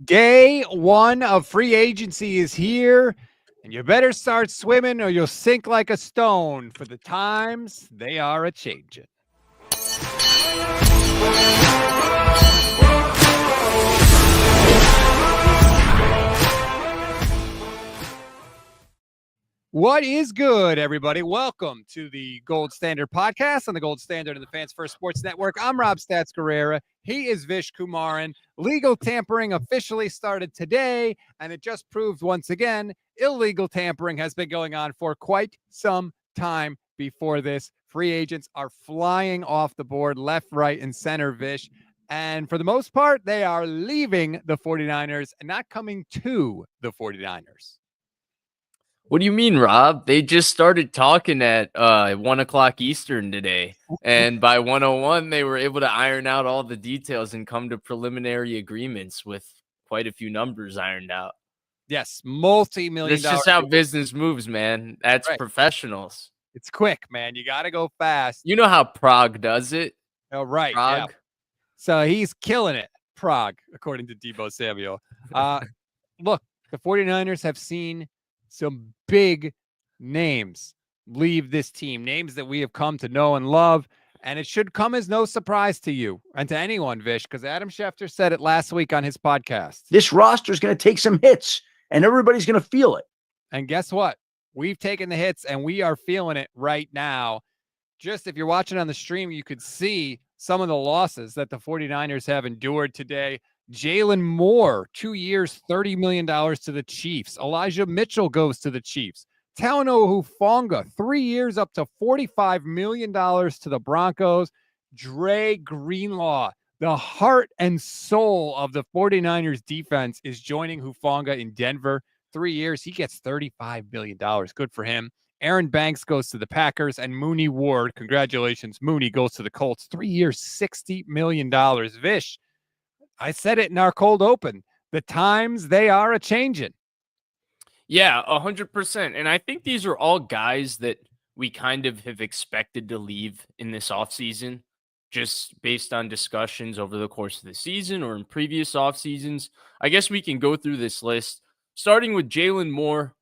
Day one of free agency is here, and you better start swimming or you'll sink like a stone, for the times they are a changing. What is good, everybody? Welcome to the Gold Standard Podcast on the Gold Standard and the Fans First Sports Network. I'm Rob Stats Guerrera. He is Vish Kumaran. Legal tampering officially started today, and it just proved once again illegal tampering has been going on for quite some time before this. Free agents are flying off the board left, right, and center, Vish. And for the most part, they are leaving the 49ers and not coming to the 49ers. What do you mean, Rob? They just started talking at 1 o'clock Eastern today. And by 1:01, they were able to iron out all the details and come to preliminary agreements with quite a few numbers ironed out. Yes, multi-million That's just how business moves, man. That's right. Professionals. It's quick, man. You got to go fast. You know how Prague does it? Oh, right. Prague. Yeah. So he's killing it. Prague, according to Deebo Samuel. Look, the 49ers have seen some big names leave this team, names that we have come to know and love, and it should come as no surprise to you and to anyone, Vish, because Adam Schefter said it last week on his podcast. This roster is going to take some hits, and everybody's going to feel it. And guess what? We've taken the hits, and we are feeling it right now. Just if you're watching on the stream, you could see some of the losses that the 49ers have endured today. Jaylon Moore, 2 years, $30 million to the Chiefs. Eli Mitchell goes to the Chiefs. Talanoa Hufanga, 3 years, up to $45 million to the Broncos. Dre Greenlaw, the heart and soul of the 49ers defense, is joining Hufanga in Denver. 3 years, he gets $35 million. Good for him. Aaron Banks goes to the Packers, and Mooney Ward, congratulations, Mooney goes to the Colts. 3 years, $60 million. Vish, I said it in our cold open. The times they are a changing. Yeah, 100%. And I think these are all guys that we kind of have expected to leave in this offseason, just based on discussions over the course of the season or in previous off seasons. I guess we can go through this list, starting with Jaylon Moore.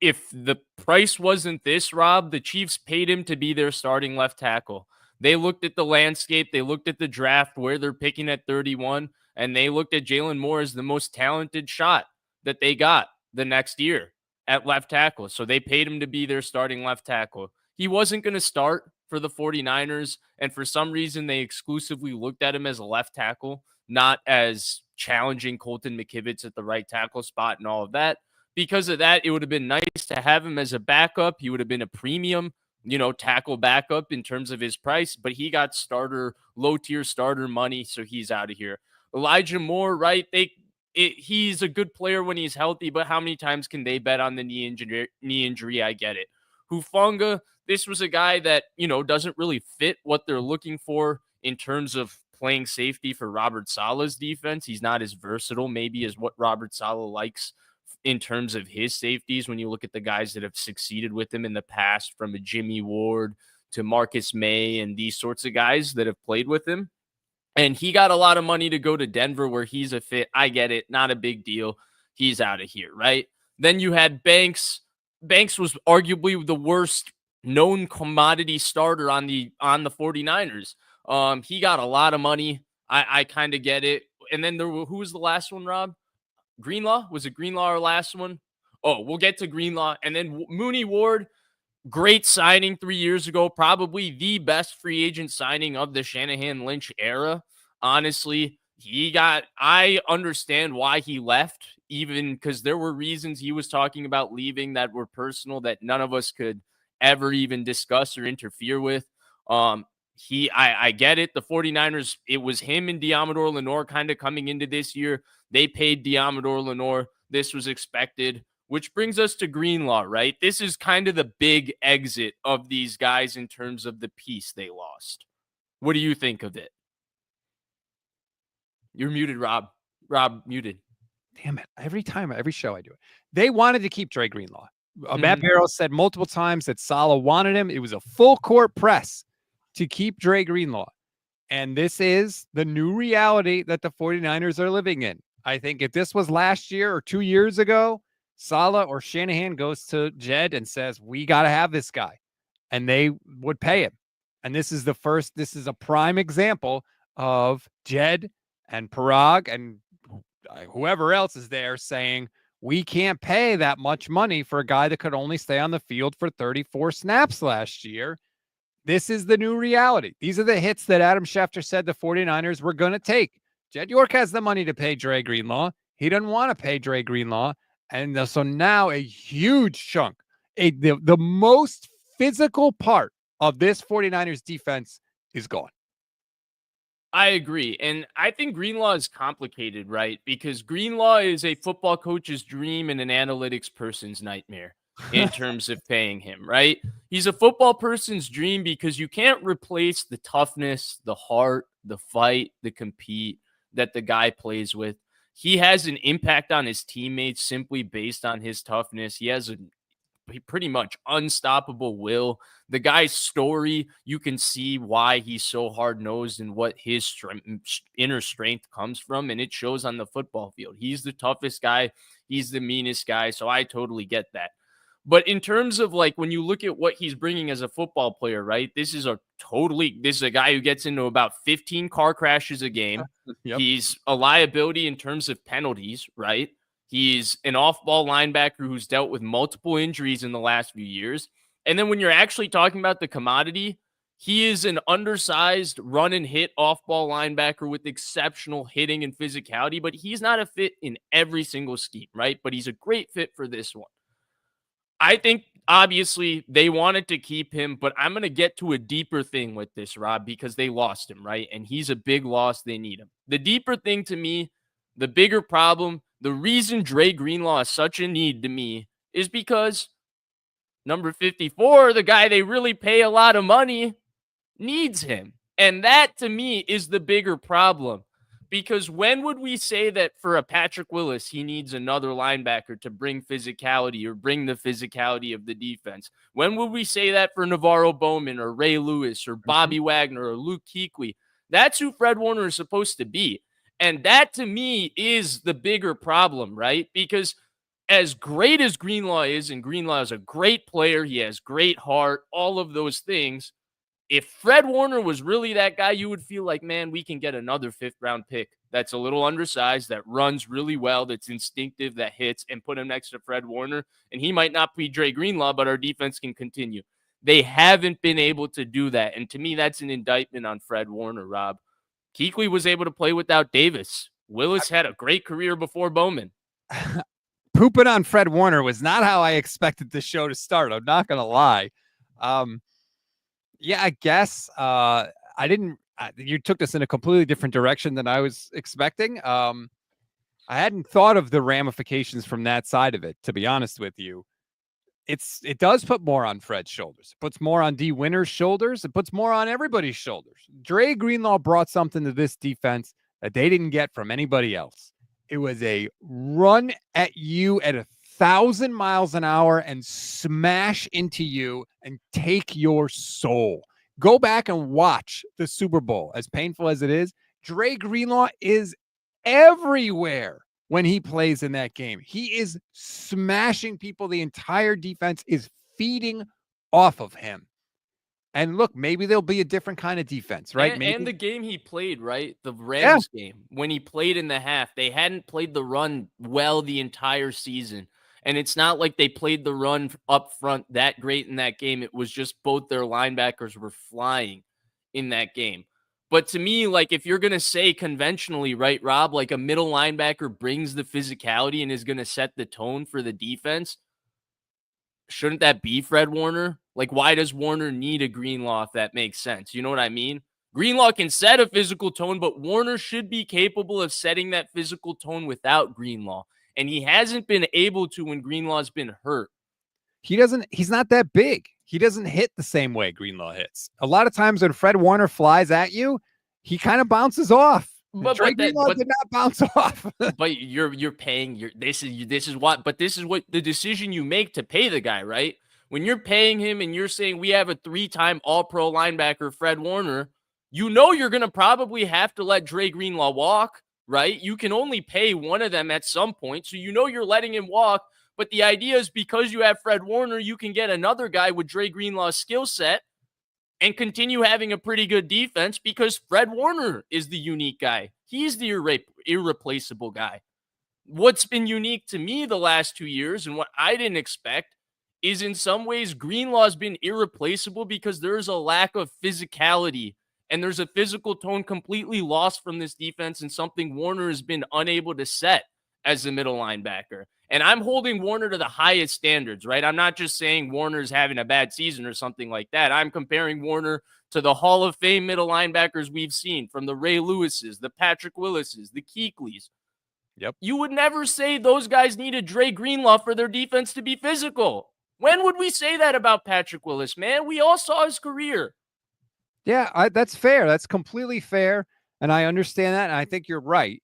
If the price wasn't this, Rob, the Chiefs paid him to be their starting left tackle. They looked at the landscape, they looked at the draft, where they're picking at 31, and they looked at Jaylon Moore as the most talented shot that they got the next year at left tackle. So they paid him to be their starting left tackle. He wasn't going to start for the 49ers, and for some reason they exclusively looked at him as a left tackle, not as challenging Colton McKivitz at the right tackle spot and all of that. Because of that, it would have been nice to have him as a backup. He would have been a premium, tackle backup in terms of his price, but he got low-tier starter money, so he's out of here. Elijah Moore, right? He's a good player when he's healthy, but how many times can they bet on the knee injury? I get it. Hufanga, this was a guy that, doesn't really fit what they're looking for in terms of playing safety for Robert Saleh's defense. He's not as versatile maybe as what Robert Saleh likes in terms of his safeties. When you look at the guys that have succeeded with him in the past, from a Jimmy Ward to Marcus May and these sorts of guys that have played with him. And he got a lot of money to go to Denver where he's a fit. I get it. Not a big deal. He's out of here, right? Then you had Banks. Banks was arguably the worst known commodity starter on the 49ers. He got a lot of money. I kind of get it. And then who was the last one, Rob? Greenlaw? Was it Greenlaw our last one? Oh, we'll get to Greenlaw. And then Mooney Ward, great signing 3 years ago, probably the best free agent signing of the Shanahan-Lynch era. Honestly, I understand why he left, even because there were reasons he was talking about leaving that were personal that none of us could ever even discuss or interfere with. I get it. The 49ers, it was him and Diamador Lenore kind of coming into this year. They paid Diamador Lenore. This was expected, which brings us to Greenlaw, right? This is kind of the big exit of these guys in terms of the piece they lost. What do you think of it? You're muted, Rob. Rob, muted. Damn it. Every show I do it. They wanted to keep Dre Greenlaw. Matt Barrows said multiple times that Saleh wanted him. It was a full court press to keep Dre Greenlaw. And this is the new reality that the 49ers are living in. I think if this was last year or 2 years ago, Saleh or Shanahan goes to Jed and says, we got to have this guy. And they would pay him. And this is a prime example of Jed and Parag and whoever else is there saying, we can't pay that much money for a guy that could only stay on the field for 34 snaps last year. This is the new reality. These are the hits that Adam Schefter said the 49ers were going to take. Jed York has the money to pay Dre Greenlaw. He doesn't want to pay Dre Greenlaw. And so now a huge chunk, the most physical part of this 49ers defense is gone. I agree. And I think Greenlaw is complicated, right? Because Greenlaw is a football coach's dream and an analytics person's nightmare in terms of paying him, right? He's a football person's dream because you can't replace the toughness, the heart, the fight, the compete that the guy plays with. He has an impact on his teammates simply based on his toughness. He has a pretty much unstoppable will. The guy's story, you can see why he's so hard-nosed and what his inner strength comes from, and it shows on the football field. He's the toughest guy. He's the meanest guy, so I totally get that. But in terms of like when you look at what he's bringing as a football player, right? This is a guy who gets into about 15 car crashes a game. Yep. He's a liability in terms of penalties, right? He's an off-ball linebacker who's dealt with multiple injuries in the last few years. And then when you're actually talking about the commodity, he is an undersized run and hit off-ball linebacker with exceptional hitting and physicality, but he's not a fit in every single scheme, right? But he's a great fit for this one. I think, obviously, they wanted to keep him, but I'm going to get to a deeper thing with this, Rob, because they lost him, right? And he's a big loss. They need him. The deeper thing to me, the bigger problem, the reason Dre Greenlaw is such a need to me is because number 54, the guy they really pay a lot of money, needs him. And that, to me, is the bigger problem. Because when would we say that for a Patrick Willis, he needs another linebacker to bring physicality or bring the physicality of the defense? When would we say that for Navarro Bowman or Ray Lewis or Bobby Wagner or Luke Kuechly? That's who Fred Warner is supposed to be. And that, to me, is the bigger problem, right? Because as great as Greenlaw is, and Greenlaw is a great player, he has great heart, all of those things, if Fred Warner was really that guy, you would feel like, man, we can get another fifth-round pick that's a little undersized, that runs really well, that's instinctive, that hits, and put him next to Fred Warner. And he might not be Dre Greenlaw, but our defense can continue. They haven't been able to do that. And to me, that's an indictment on Fred Warner, Rob. Kuechly was able to play without Davis. Willis had a great career before Bowman. Pooping on Fred Warner was not how I expected the show to start. I'm not going to lie. Yeah, I guess you took this in a completely different direction than I was expecting. I hadn't thought of the ramifications from that side of it, to be honest with you. It does put more on Fred's shoulders. It puts more on D Winner's shoulders. It puts more on everybody's shoulders. Dre Greenlaw brought something to this defense that they didn't get from anybody else. It was a run at you at 1,000 miles an hour and smash into you and take your soul. Go back and watch the Super Bowl. As painful as it is, Dre Greenlaw is everywhere when he plays in that game. He is smashing people. The entire defense is feeding off of him. And look, maybe there'll be a different kind of defense, right? And the game he played, right? The Rams game, when he played in the half, they hadn't played the run well the entire season. And it's not like they played the run up front that great in that game. It was just both their linebackers were flying in that game. But to me, like if you're going to say conventionally, right, Rob, like a middle linebacker brings the physicality and is going to set the tone for the defense, shouldn't that be Fred Warner? Like why does Warner need a Greenlaw if that makes sense? You know what I mean? Greenlaw can set a physical tone, but Warner should be capable of setting that physical tone without Greenlaw. And he hasn't been able to when Greenlaw's been hurt. He's not that big. He doesn't hit the same way Greenlaw hits. A lot of times when Fred Warner flies at you, he kind of bounces off. But Greenlaw did not bounce off. But you're paying this is what the decision you make to pay the guy, right? When you're paying him and you're saying we have a 3-time All-Pro linebacker, Fred Warner, you know you're gonna probably have to let Dre Greenlaw walk. right? You can only pay one of them at some point. So you know you're letting him walk. But the idea is because you have Fred Warner, you can get another guy with Dre Greenlaw's skill set and continue having a pretty good defense because Fred Warner is the unique guy. He's the irreplaceable guy. What's been unique to me the last 2 years and what I didn't expect is in some ways Greenlaw's been irreplaceable because there's a lack of physicality and there's a physical tone completely lost from this defense and something Warner has been unable to set as a middle linebacker. And I'm holding Warner to the highest standards, right? I'm not just saying Warner's having a bad season or something like that. I'm comparing Warner to the Hall of Fame middle linebackers we've seen, from the Ray Lewises, the Patrick Willises, the Kuechly's. Yep. You would never say those guys needed Dre Greenlaw for their defense to be physical. When would we say that about Patrick Willis, man? We all saw his career. Yeah, that's fair. That's completely fair. And I understand that. And I think you're right.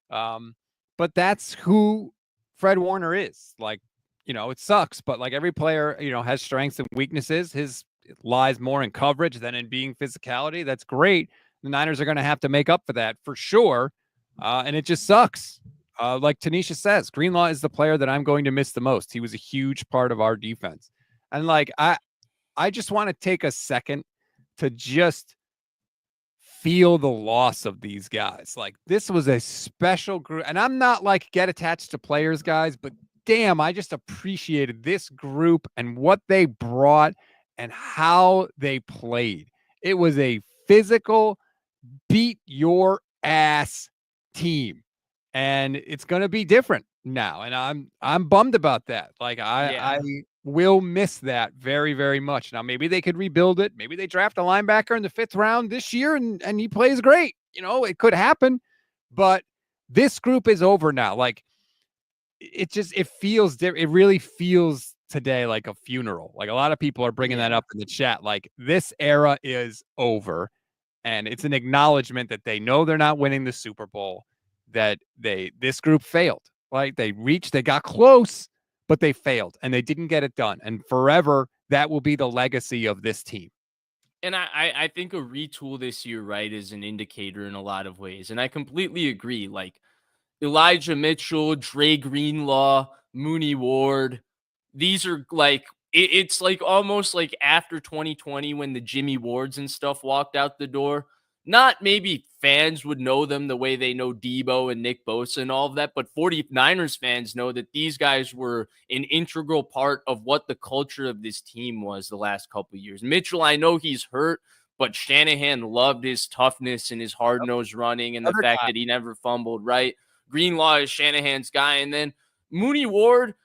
But that's who Fred Warner is. Like, it sucks, but like every player, has strengths and weaknesses. His lies more in coverage than in being physicality. That's great. The Niners are going to have to make up for that for sure. And it just sucks. Like Tanisha says, Greenlaw is the player that I'm going to miss the most. He was a huge part of our defense. And like, I just want to take a second to just feel the loss of these guys. Like, this was a special group, and I'm not like get attached to players, guys, but damn, I just appreciated this group and what they brought and how they played. It was a physical, beat your ass team, and it's going to be different now. And I'm bummed about that. Like, I will miss that very, very much. Now, maybe they could rebuild it. Maybe they draft a linebacker in the 5th round this year and he plays great. It could happen, but this group is over now. Like, it feels different. It really feels today like a funeral. Like, a lot of people are bringing that up in the chat. Like, this era is over, and it's an acknowledgement that they know they're not winning the Super Bowl, that this group failed. Like, they got close, but they failed and they didn't get it done. And forever, that will be the legacy of this team. And I think a retool this year, right, is an indicator in a lot of ways. And I completely agree. Like, Elijah Mitchell, Dre Greenlaw, Mooney Ward, these are like, it's like almost like after 2020 when the Jimmy Wards and stuff walked out the door. Not maybe fans would know them the way they know Debo and Nick Bosa and all of that, but 49ers fans know that these guys were an integral part of what the culture of this team was the last couple of years. Mitchell, I know he's hurt, but Shanahan loved his toughness and his hard-nosed running and the fact that he never fumbled, right? Greenlaw is Shanahan's guy. And then Mooney Ward,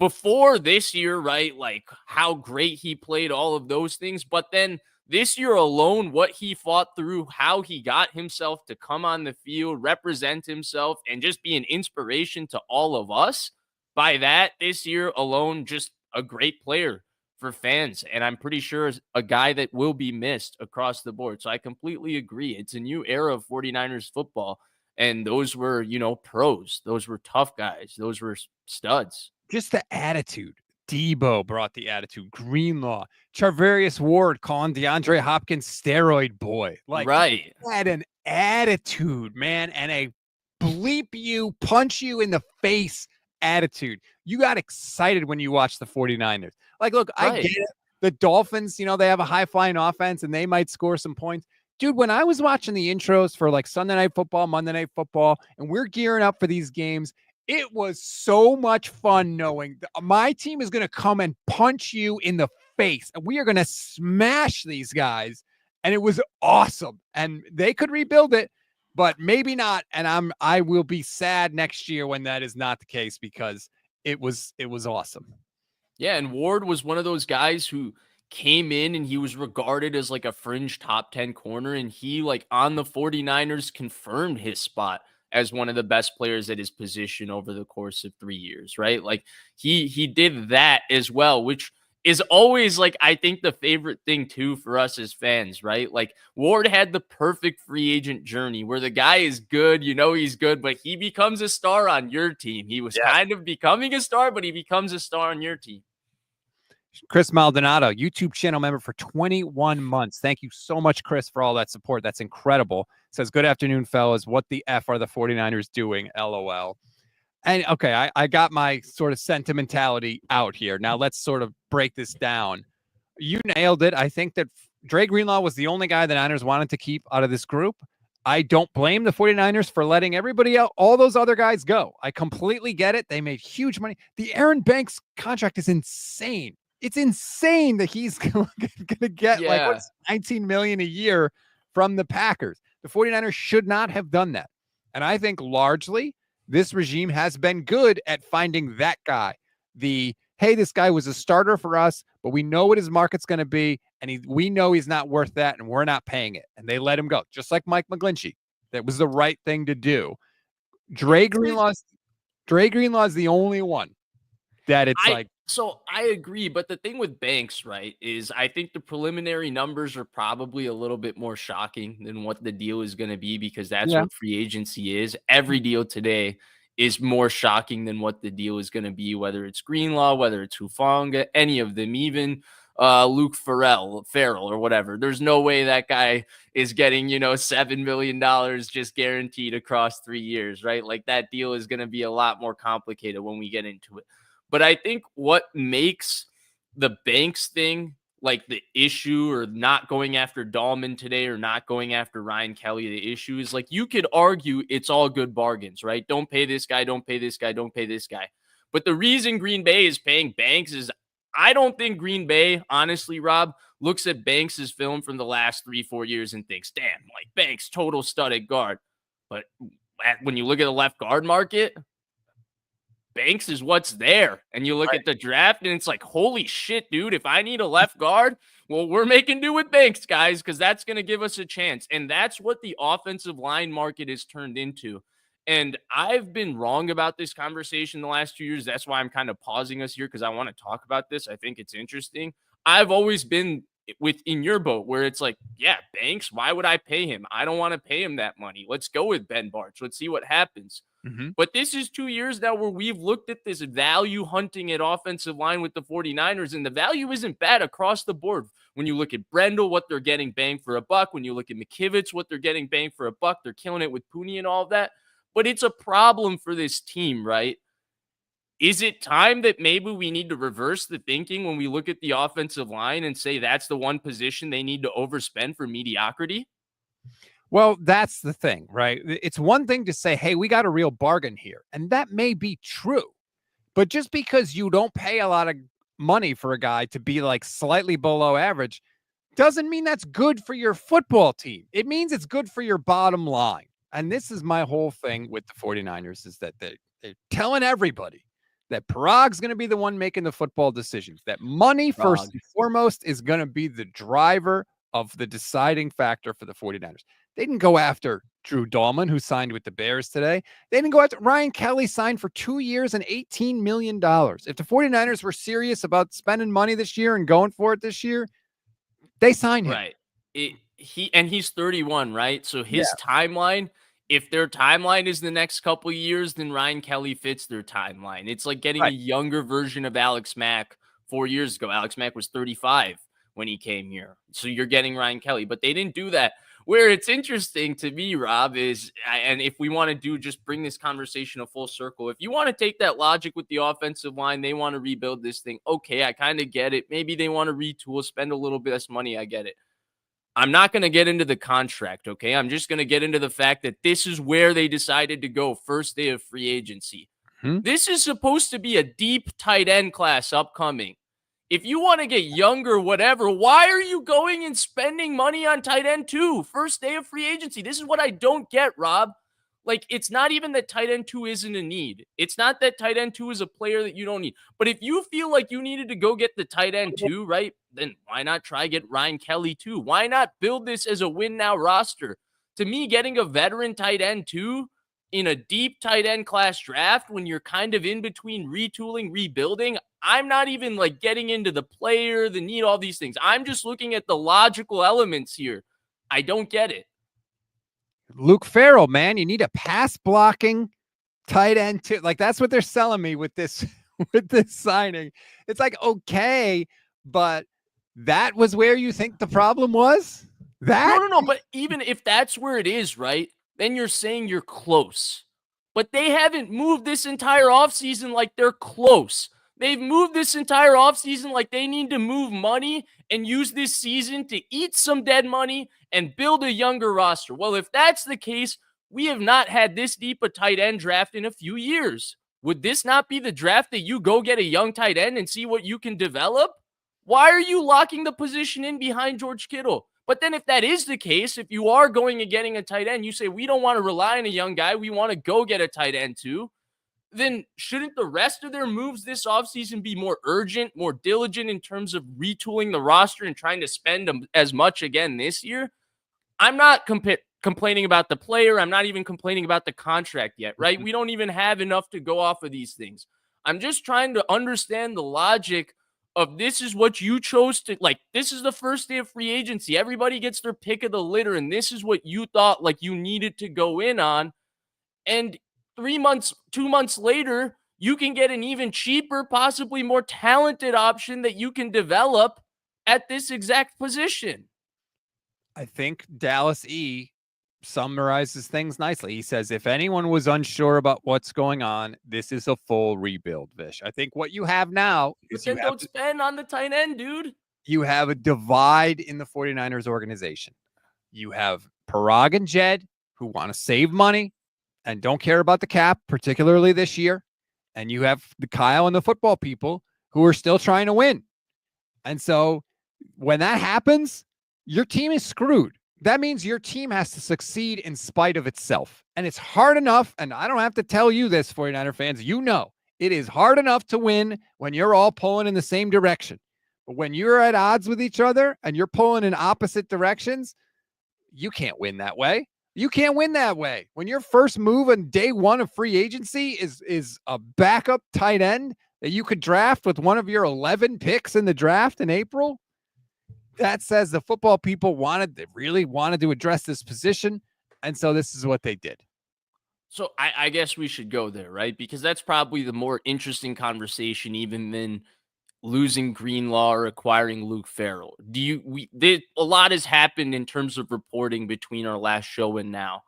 before this year, right, like how great he played, all of those things, but then this year alone, what he fought through, how he got himself to come on the field, represent himself, and just be an inspiration to all of us. By that, this year alone, just a great player for fans. And I'm pretty sure a guy that will be missed across the board. So I completely agree. It's a new era of 49ers football. And those were, pros. Those were tough guys. Those were studs. Just the attitude. Debo brought the attitude. Greenlaw, Charvarius Ward calling DeAndre Hopkins steroid boy. Like, right. He had an attitude, man, and a bleep you, punch you in the face attitude. You got excited when you watched the 49ers. Like, look, right. I get it. The Dolphins, they have a high-flying offense, and they might score some points. Dude, when I was watching the intros for, like, Sunday Night Football, Monday Night Football, and we're gearing up for these games, it was so much fun knowing that my team is going to come and punch you in the face, and we are going to smash these guys. And it was awesome. And they could rebuild it, but maybe not. And I will be sad next year when that is not the case, because it was awesome. Yeah, and Ward was one of those guys who came in and he was regarded as like a fringe top 10 corner, and he, like, on the 49ers confirmed his spot as one of the best players at his position over the course of 3 years, right? Like, he did that as well, which is always, like, I think the favorite thing too for us as fans, right? Like, Ward had the perfect free agent journey where the guy is good, he's good, but he becomes a star on your team. He was kind of becoming a star, but he becomes a star on your team. Chris Maldonado, YouTube channel member for 21 months. Thank you so much, Chris, for all that support. That's incredible. Says, good afternoon, fellas. What the F are the 49ers doing? LOL. And okay, I got my sort of sentimentality out here. Now let's sort of break this down. You nailed it. I think that Dre Greenlaw was the only guy the Niners wanted to keep out of this group. I don't blame the 49ers for letting everybody else, all those other guys go. I completely get it. They made huge money. The Aaron Banks contract is insane. It's insane that he's going to get like what's $19 million a year from the Packers. The 49ers should not have done that. And I think largely this regime has been good at finding that guy. Hey, this guy was a starter for us, but we know what his market's going to be, and we know he's not worth that, and we're not paying it. And they let him go, just like Mike McGlinchey. That was the right thing to do. Dre Greenlaw is the only one that So I agree, but the thing with Banks, right, is I think the preliminary numbers are probably a little bit more shocking than what the deal is going to be, because that's what free agency is. Every deal today is more shocking than what the deal is going to be, whether it's Greenlaw, whether it's Hufanga, any of them, even Luke Farrell or whatever. There's no way that guy is getting, $7 million just guaranteed across 3 years, right? Like, that deal is going to be a lot more complicated when we get into it. But I think what makes the Banks thing, like the issue, or not going after Dahlman today or not going after Ryan Kelly, the issue is, like, you could argue it's all good bargains, right? Don't pay this guy, don't pay this guy, don't pay this guy. But the reason Green Bay is paying Banks is I don't think Green Bay, honestly, Rob, looks at Banks' film from the last 3-4 years and thinks, damn, like, Banks, total stud at guard. But when you look at the left guard market, Banks is what's there. And you look at the draft and it's like, holy shit, dude, if I need a left guard, well, we're making do with Banks, guys, because that's going to give us a chance. And that's what the offensive line market has turned into. And I've been wrong about this conversation the last 2 years. That's why I'm kind of pausing us here, because I want to talk about this. I think it's interesting. I've always been within your boat where it's like, yeah, Banks, why would I pay him? I don't want to pay him that money. Let's go with Ben Bartch. Let's see what happens. But this is 2 years now where we've looked at this value hunting at offensive line with the 49ers, and the value isn't bad across the board. When you look at Brendel, what they're getting bang for a buck. When you look at McKivitz, what they're getting bang for a buck. They're killing it with Pooney and all of that. But it's a problem for this team, right? Is it time that maybe we need to reverse the thinking when we look at the offensive line and say that's the one position they need to overspend for mediocrity? Well, that's the thing, right? It's one thing to say, hey, we got a real bargain here. And that may be true. But just because you don't pay a lot of money for a guy to be like slightly below average doesn't mean that's good for your football team. It means it's good for your bottom line. And this is my whole thing with the 49ers, is that they're telling everybody that Parag's going to be the one making the football decisions, that money first and foremost is going to be the driver of the deciding factor for the 49ers. They didn't go after Drew Dahlman, who signed with the Bears today. They didn't go after Ryan Kelly, signed for 2 years and $18 million. If the 49ers were serious about spending money this year and going for it this year, they signed him. Right. He's 31, right? So his timeline, if their timeline is the next couple of years, then Ryan Kelly fits their timeline. It's like getting a younger version of Alex Mack 4 years ago. Alex Mack was 35 when he came here. So you're getting Ryan Kelly, but they didn't do that. Where it's interesting to me, Rob, is, and if we want to just bring this conversation a full circle, if you want to take that logic with the offensive line, they want to rebuild this thing. Okay, I kind of get it. Maybe they want to retool, spend a little bit less money. I get it. I'm not going to get into the contract, okay? I'm just going to get into the fact that this is where they decided to go first day of free agency. This is supposed to be a deep tight end class upcoming. If you want to get younger, whatever, why are you going and spending money on tight end 2 first day of free agency? This is what I don't get, Rob. Like, it's not even that tight end 2 isn't a need. It's not that tight end 2 is a player that you don't need. But if you feel like you needed to go get the tight end 2, right, then why not try get Ryan Kelly too? Why not build this as a win now roster? To me, getting a veteran tight end 2 in a deep tight end class draft when you're kind of in between retooling, rebuilding, I'm not even like getting into the player, the need, all these things. I'm just looking at the logical elements here. I don't get it. Luke Farrell, man, you need a pass blocking tight end too. Like, that's what they're selling me with this signing. It's like, okay, but that was where you think the problem was? That No. But even if that's where it is, right? Then you're saying you're close. But they haven't moved this entire offseason like they're close. They've moved this entire offseason like they need to move money and use this season to eat some dead money and build a younger roster. Well, if that's the case, we have not had this deep a tight end draft in a few years. Would this not be the draft that you go get a young tight end and see what you can develop? Why are you locking the position in behind George Kittle? But then if that is the case, if you are going and getting a tight end, you say, we don't want to rely on a young guy. We want to go get a tight end too. Then shouldn't the rest of their moves this offseason be more urgent, more diligent in terms of retooling the roster and trying to spend as much again this year? I'm not complaining about the player. I'm not even complaining about the contract yet, right? We don't even have enough to go off of these things. I'm just trying to understand the logic of this is what you chose to, like, this is the first day of free agency. Everybody gets their pick of the litter, and this is what you thought like you needed to go in on. And 2 months later, you can get an even cheaper, possibly more talented option that you can develop at this exact position. I think Dallas E summarizes things nicely. He says, if anyone was unsure about what's going on, this is a full rebuild, Vish. I think what you have now is but then don't spend on the tight end, dude. You have a divide in the 49ers organization. You have Parag and Jed who want to save money and don't care about the cap, particularly this year. And you have the Kyle and the football people who are still trying to win. And so when that happens, your team is screwed. That means your team has to succeed in spite of itself. And it's hard enough, and I don't have to tell you this, 49er fans, you know, it is hard enough to win when you're all pulling in the same direction. But when you're at odds with each other and you're pulling in opposite directions, you can't win that way. You can't win that way. When your first move on day one of free agency is a backup tight end that you could draft with one of your 11 picks in the draft in April, that says the football people really wanted to address this position. And so this is what they did. So I guess we should go there, right? Because that's probably the more interesting conversation, even than losing Greenlaw or acquiring Luke Farrell. A lot has happened in terms of reporting between our last show and now.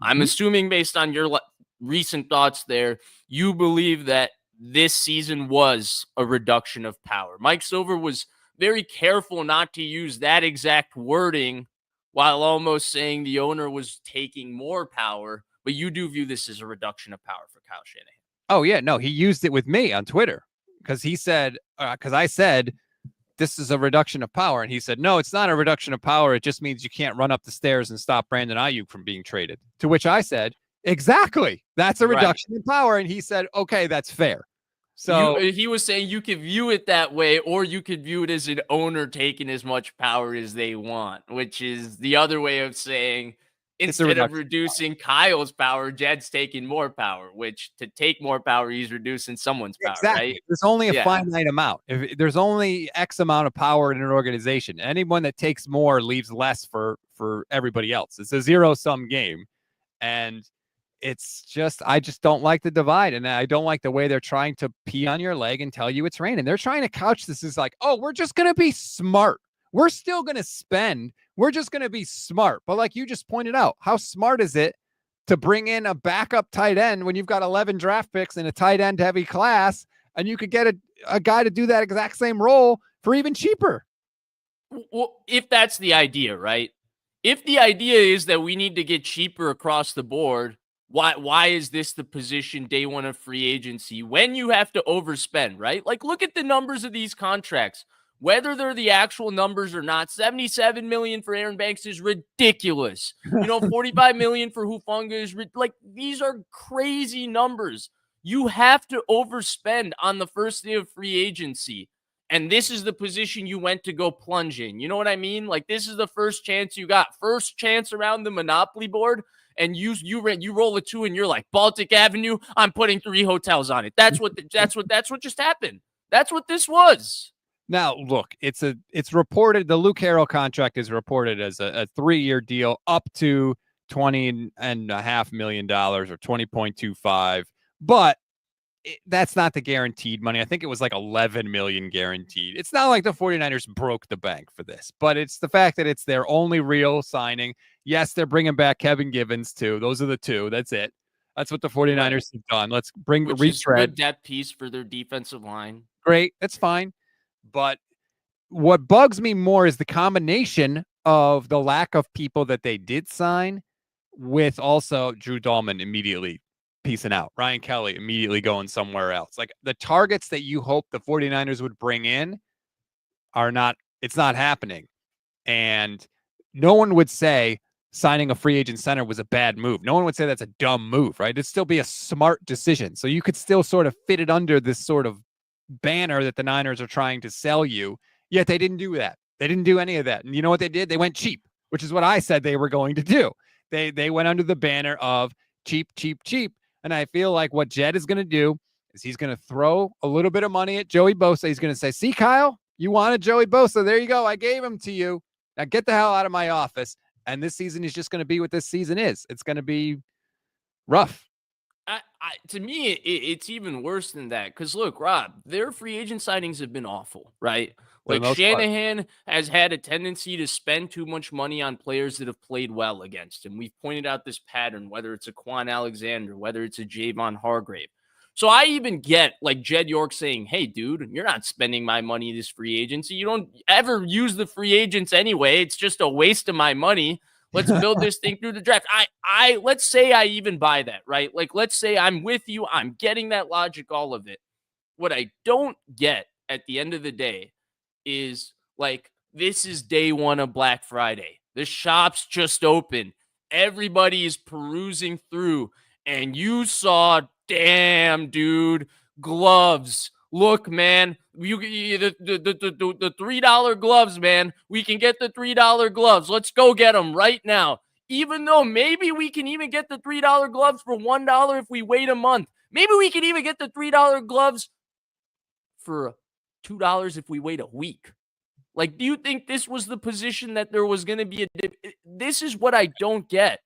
I'm assuming based on your recent thoughts there, you believe that this season was a reduction of power. Mike Silver was very careful not to use that exact wording while almost saying the owner was taking more power, but you do view this as a reduction of power for Kyle Shanahan. Oh yeah, no, he used it with me on Twitter because he said, because I said, this is a reduction of power. And he said, no, it's not a reduction of power. It just means you can't run up the stairs and stop Brandon Ayuk from being traded. To which I said, exactly. That's a reduction in power. And he said, okay, that's fair. So he was saying you could view it that way, or you could view it as an owner taking as much power as they want, which is the other way of saying instead of reducing Kyle's power, Jed's taking more power, which to take more power, he's reducing someone's power, right? There's only a finite amount. If there's only X amount of power in an organization, anyone that takes more leaves less for everybody else. It's a zero-sum game. And it's just, I just don't like the divide. And I don't like the way they're trying to pee on your leg and tell you it's raining. They're trying to couch this as like, oh, we're just going to be smart. We're still going to spend. We're just going to be smart. But like you just pointed out, how smart is it to bring in a backup tight end when you've got 11 draft picks in a tight end heavy class, and you could get a guy to do that exact same role for even cheaper? Well, if that's the idea, right? If the idea is that we need to get cheaper across the board, why is this the position day one of free agency when you have to overspend, right? Like, look at the numbers of these contracts. Whether they're the actual numbers or not, $77 million for Aaron Banks is ridiculous. $45 million for Hufanga is like, these are crazy numbers. You have to overspend on the first day of free agency. And this is the position you went to go plunge in. You know what I mean? Like, this is the first chance you got. First chance around the Monopoly board. And you roll a 2 and you're like, Baltic Avenue, I'm putting 3 hotels on it. That's what just happened. That's what this was. Now, look, it's reported, the Luke Harrell contract is reported as a 3-year deal up to $20.5 million or 20.25. But that's not the guaranteed money. I think it was like 11 million guaranteed. It's not like the 49ers broke the bank for this, but it's the fact that it's their only real signing. Yes, they're bringing back Kevin Givens too. Those are the two. That's it. That's what the 49ers have done. Let's bring Which is retread. good depth piece for their defensive line. Great. That's fine. But what bugs me more is the combination of the lack of people that they did sign with also Drew Dahlman immediately peacing out. Ryan Kelly immediately going somewhere else. Like the targets that you hope the 49ers would bring in are not, it's not happening. And no one would say signing a free agent center was a bad move. No one would say that's a dumb move, right? It'd still be a smart decision. So you could still sort of fit it under this sort of banner that the Niners are trying to sell you. Yet they didn't do that. They didn't do any of that. And you know what they did? They went cheap, which is what I said they were going to do. They went under the banner of cheap, cheap, cheap. And I feel like what Jed is going to do is he's going to throw a little bit of money at Joey Bosa. He's going to say, see, Kyle, you wanted Joey Bosa. There you go. I gave him to you. Now get the hell out of my office. And this season is just going to be what this season is. It's going to be rough. To me, it's even worse than that. Because look, Rob, their free agent signings have been awful, right? Like Shanahan has had a tendency to spend too much money on players that have played well against him. We've pointed out this pattern, whether it's a Quan Alexander, whether it's a Javon Hargrave. So I even get like Jed York saying, hey, dude, you're not spending my money this free agency. You don't ever use the free agents anyway. It's just a waste of my money. Let's build this thing through the draft. Let's say I even buy that, right? Like, let's say I'm with you. I'm getting that logic, all of it. What I don't get at the end of the day is like, this is day one of Black Friday. The shop's just open. Everybody is perusing through. And you saw, damn, dude, gloves. Look, man, the $3 gloves, man. We can get the $3 gloves. Let's go get them right now. Even though maybe we can even get the $3 gloves for $1 if we wait a month. Maybe we can even get the $3 gloves for $2 if we wait a week. Like, do you think this was the position that there was going to be a dip? This is what I don't get.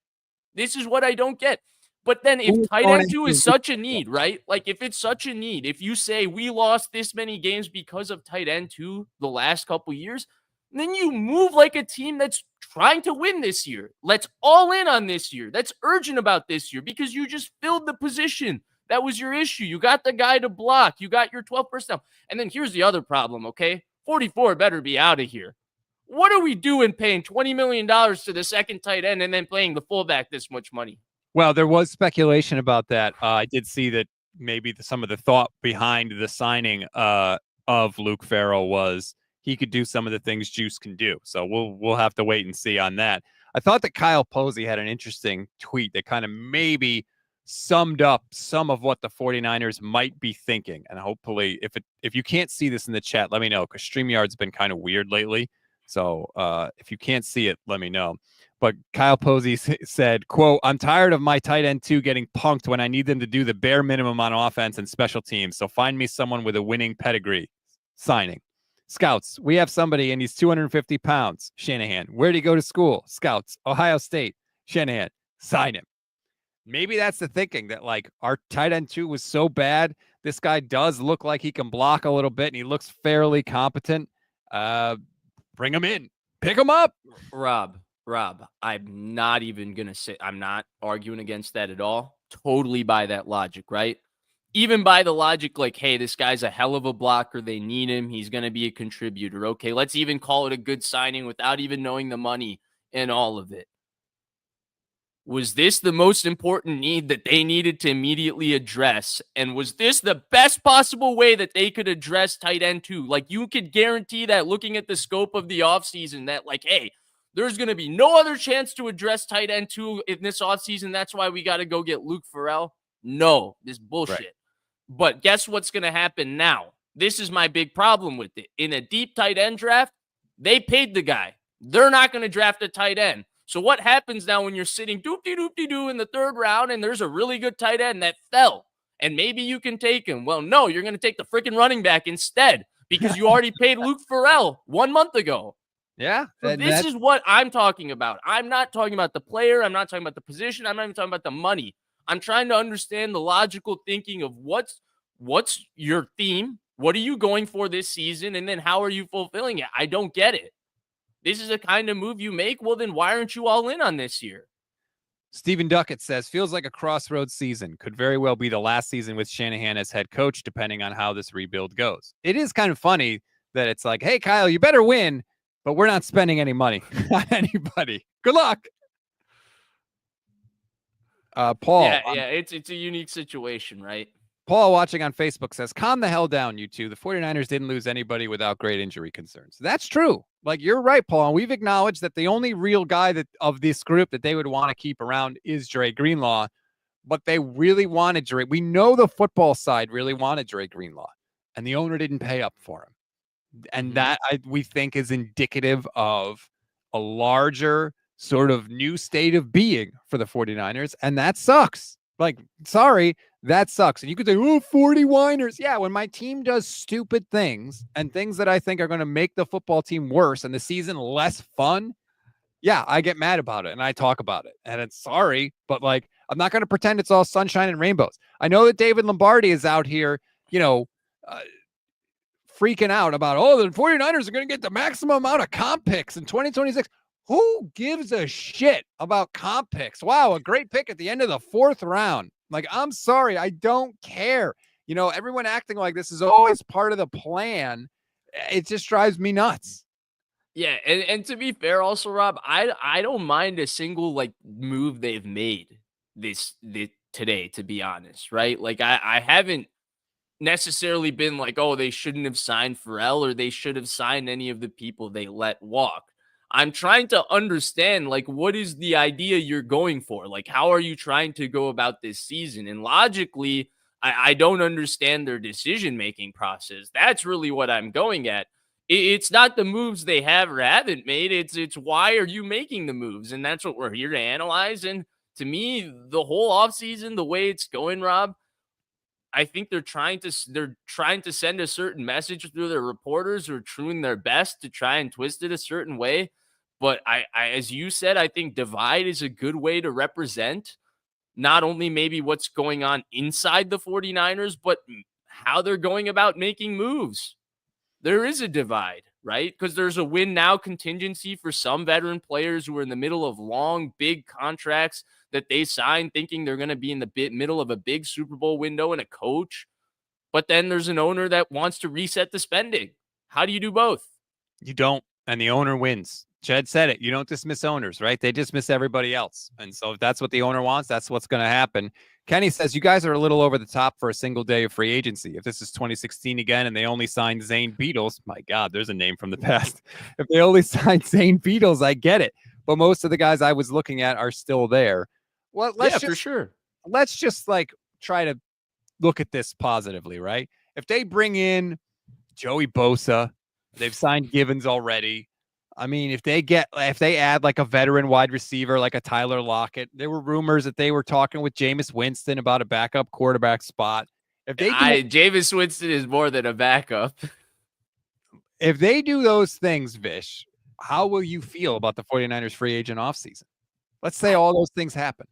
This is what I don't get. But then if tight end 2 is such a need, right? Like if it's such a need, if you say we lost this many games because of tight end 2 the last couple years, then you move like a team that's trying to win this year. Let's all in on this year. That's urgent about this year because you just filled the position. That was your issue. You got the guy to block. You got your 12 personnel. And then here's the other problem, okay? 44 better be out of here. What are we doing paying $20 million to the second tight end and then paying the fullback this much money? Well, there was speculation about that. I did see that maybe some of the thought behind the signing of Luke Farrell was he could do some of the things Juice can do. So we'll have to wait and see on that. I thought that Kyle Posey had an interesting tweet that kind of maybe summed up some of what the 49ers might be thinking. And hopefully, if you can't see this in the chat, let me know, because StreamYard's been kind of weird lately. So if you can't see it, let me know. But Kyle Posey said, quote, I'm tired of my tight end 2 getting punked when I need them to do the bare minimum on offense and special teams. So find me someone with a winning pedigree. Signing. Scouts, we have somebody and he's 250 pounds. Shanahan. Where'd he go to school? Scouts. Ohio State. Shanahan. Sign him. Maybe that's the thinking, that like our tight end 2 was so bad. This guy does look like he can block a little bit and he looks fairly competent. Bring him in. Pick him up. Rob, I'm not even going to say, I'm not arguing against that at all. Totally by that logic, right? Even by the logic, like, hey, this guy's a hell of a blocker. They need him. He's going to be a contributor. Okay, let's even call it a good signing without even knowing the money and all of it. Was this the most important need that they needed to immediately address? And was this the best possible way that they could address tight end 2? Like, you could guarantee that looking at the scope of the offseason that, like, hey, there's going to be no other chance to address tight end 2 in this offseason. That's why we got to go get Luke Farrell. No, this bullshit. Right. But guess what's going to happen now? This is my big problem with it. In a deep tight end draft, they paid the guy. They're not going to draft a tight end. So what happens now when you're sitting doop-de-doop-de-doo in the third round and there's a really good tight end that fell and maybe you can take him? Well, no, you're going to take the freaking running back instead because you already paid Luke Farrell 1 month ago. Yeah. So this is what I'm talking about. I'm not talking about the player. I'm not talking about the position. I'm not even talking about the money. I'm trying to understand the logical thinking of what's your theme? What are you going for this season? And then how are you fulfilling it? I don't get it. This is the kind of move you make. Well, then why aren't you all in on this year? Stephen Duckett says, feels like a crossroads season. Could very well be the last season with Shanahan as head coach, depending on how this rebuild goes. It is kind of funny that it's like, hey, Kyle, you better win, but we're not spending any money on anybody. Good luck. Paul. Yeah, it's a unique situation, right? Paul watching on Facebook says, calm the hell down, you two. The 49ers didn't lose anybody without great injury concerns. That's true. Like, you're right, Paul. And we've acknowledged that the only real guy that of this group that they would want to keep around is Dre Greenlaw, but they really wanted Dre. We know the football side really wanted Dre Greenlaw, and the owner didn't pay up for him. And that we think is indicative of a larger sort of new state of being for the 49ers. And that sucks. Like, sorry, that sucks. And you could say, oh, 49ers. Yeah, when my team does stupid things and things that I think are going to make the football team worse and the season less fun, yeah, I get mad about it and I talk about it. And it's sorry, but like, I'm not going to pretend it's all sunshine and rainbows. I know that David Lombardi is out here, freaking out about, oh, the 49ers are going to get the maximum amount of comp picks in 2026. Who gives a shit about comp picks? Wow, a great pick at the end of the 4th round. Like, I'm sorry, I don't care. Everyone acting like this is always part of the plan. It just drives me nuts. Yeah, and to be fair, also, Rob, I don't mind a single move they've made this today, to be honest, right? Like, I haven't necessarily been like, oh, they shouldn't have signed Pharrell or they should have signed any of the people they let walk. I'm trying to understand, what is the idea you're going for? Like, how are you trying to go about this season? And logically, I don't understand their decision-making process. That's really what I'm going at. It's not the moves they have or haven't made. It's why are you making the moves? And that's what we're here to analyze. And to me, the whole offseason, the way it's going, Rob, I think they're trying to send a certain message through their reporters who are doing their best to try and twist it a certain way. But I as you said, I think divide is a good way to represent not only maybe what's going on inside the 49ers, but how they're going about making moves. There is a divide, right? Because there's a win now contingency for some veteran players who are in the middle of long, big contracts that they signed thinking they're going to be in the middle of a big Super Bowl window and a coach. But then there's an owner that wants to reset the spending. How do you do both? You don't, and the owner wins. Jed said it. You don't dismiss owners, right? They dismiss everybody else. And so if that's what the owner wants, that's what's going to happen. Kenny says, you guys are a little over the top for a single day of free agency. If this is 2016 again and they only signed Zane Beatles, my God, there's a name from the past. If they only signed Zane Beatles, I get it. But most of the guys I was looking at are still there. Well, for sure. Let's just try to look at this positively, right? If they bring in Joey Bosa, they've signed Givens already. I mean, if they add a veteran wide receiver like a Tyler Lockett, there were rumors that they were talking with Jameis Winston about a backup quarterback spot. If they Jameis Winston is more than a backup. If they do those things, Vish, how will you feel about the 49ers free agent offseason? Let's say all those things happen.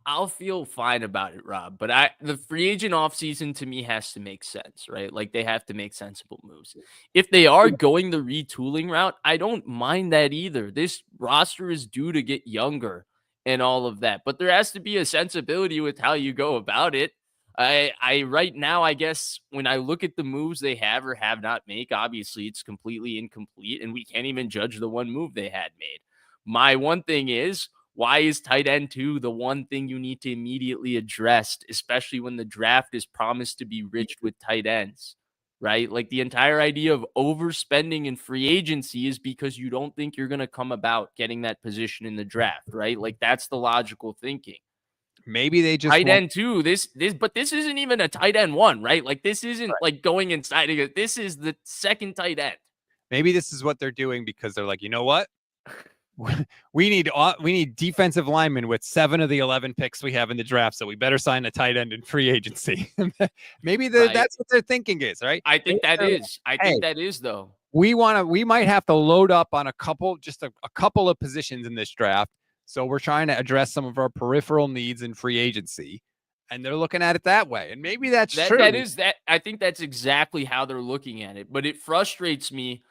I'll feel fine about it, Rob. But the free agent offseason to me has to make sense, right? Like, they have to make sensible moves. If they are going the retooling route, I don't mind that either. This roster is due to get younger and all of that. But there has to be a sensibility with how you go about it. I right now, I guess, when I look at the moves they have or have not made, obviously it's completely incomplete, and we can't even judge the one move they had made. My one thing is, why is tight end 2 the one thing you need to immediately address, especially when the draft is promised to be rich with tight ends, right? Like, the entire idea of overspending in free agency is because you don't think you're going to come about getting that position in the draft, right? Like, that's the logical thinking. Maybe they just tight end 2. But this isn't even a tight end 1, right? Like, this isn't like going inside of it. This is the second tight end. Maybe this is what they're doing because they're like, you know what? We need defensive linemen with 7 of the 11 picks we have in the draft, so we better sign a tight end in free agency. Maybe that's what their thinking is, right? I think that is. I think that is, though. We might have to load up on a couple of positions in this draft. So we're trying to address some of our peripheral needs in free agency. and they're looking at it that way. And maybe that's true. I think that's exactly how they're looking at it. But it frustrates me